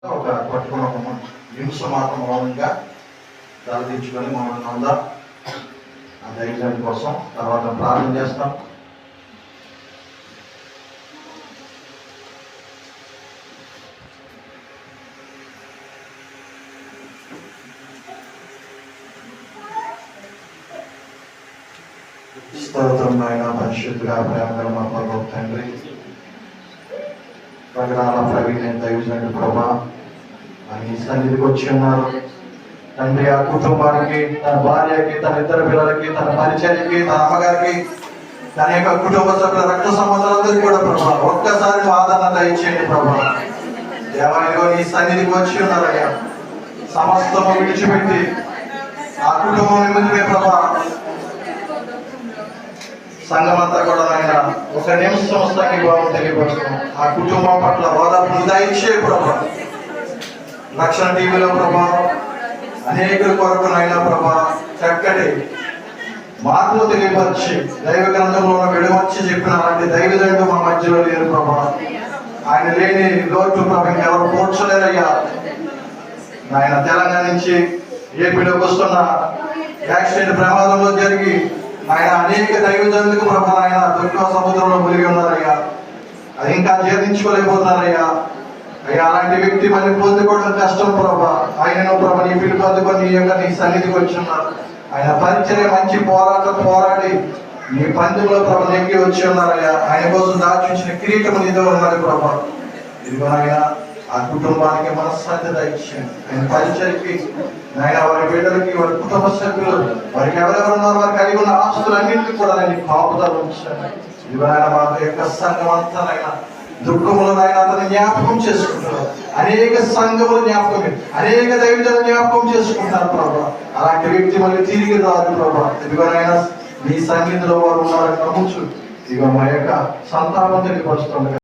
ఒక పట్టుకున్న నిమిషం మాత్రం మౌనంగా తలదించుకొని మౌనంగా ఉందా ఆ ధైర్యం కోసం తర్వాత ప్రార్థన చేస్తాం. స్తోత్రం నాయన, పరిశుద్ధుగా ప్రేమగల మా పరలోక తండ్రి, ప్రకటన ప్రవీణ్ దైవజనుడు ప్రభా అని సన్నిధికి వచ్చి ఉన్నారు తండ్రి. ఆ కుటుంబానికి, తన భార్యకి, తన ఇద్దరు పిల్లలకి, తన పరిచర్యకి, తన అమ్మగారికి, తన యొక్క కుటుంబ సభ్యుల రక్త సంబంధాలందరికీ కూడా ప్రభా ఒక్కసారి ఆదరణ దయచేయండి ప్రభా. దేవాలయంలో నీ సన్నిధికి వచ్చి ఉన్నారయ్యా, సమస్తము విడిచిపెట్టి ఆ కుటుంబం నిమిత్తమే ప్రభా సంఘమంతా కూడా ఆయన ఒక నిమిషం సంఘీభావం తెలియపరుస్తున్నాం. ఆ కుటుంబం పట్ల ఓదార్పు దయచే ప్రభా. రక్షణ టీవీలో ప్రభా అనేకుల కొరకు నైనా ప్రభా చక్కటి మార్పులు తెలియపరిచి దైవ గ్రంథంలో విడవచ్చి చెప్పిన అలాంటి దైవజనుడు మా మధ్యలో లేరు ప్రభా. ఆయన లేని లోటు ప్రభా ఎవరు పోడ్చలేరయ్యా. ఆయన తెలంగాణ నుంచి ఏపీలోకి వస్తున్న యాక్సిడెంట్ ప్రమాదంలో జరిగి ఆయన అనేక దైవజనులకు ప్రభా ఆయన దుర్గా సముద్రంలో మునిగి ఉన్నారయ్యా. అది ఇంకా జీర్ణించుకోలేకపోతున్నారయ్యా. అయ్యా అలాంటి వ్యక్తి మరి పొందుకోవడం కష్టం ప్రభా. ఆయనను ప్రభా నీ పిలుపు అందుకొని నీ సన్నిధికి వచ్చి ఉన్నారు. ఆయన పరిచర్య మంచి పోరాడి నీ పందులో ప్రభా నెగ్గి వచ్చి ఉన్నారయ్యా. ఆయన కోసం దాచుంచిన కిరీటం నీతో ఉన్నది ప్రభా. ఇదిగో ఆయన ఆ కుటుంబానికి మనశ్శాంతి దయచేయండి. ఆయన పరిచర్యకి నాయన వారి బిడ్డలకి, వారి కుటుంబ సభ్యులు, వారికి ఎవరెవరు ఉన్నారు వారికి కలిగి ఉన్న ఆస్తులన్నింటినీ కూడా నేను కాపుదల ఉంచండి. ఇదిగో ఆయన మా యొక్క సంఘం అంతా నాయన దుఃఖములు నాయన అతను జ్ఞాపకం చేసుకుంటున్నారు. అనేక సంఘములు జ్ఞాపకం, అనేక దైవజనులు జ్ఞాపకం చేసుకుంటున్నారు ప్రభా. అలాంటి వ్యక్తి మళ్ళీ తిరిగి రాదు ప్రభా. ఇదిగోనైనా నీ సన్నిధిలో వారు ఉన్నారని నమ్ముచు ఇదిగో మా యొక్క సంతానం తెలియపరుస్తుంది.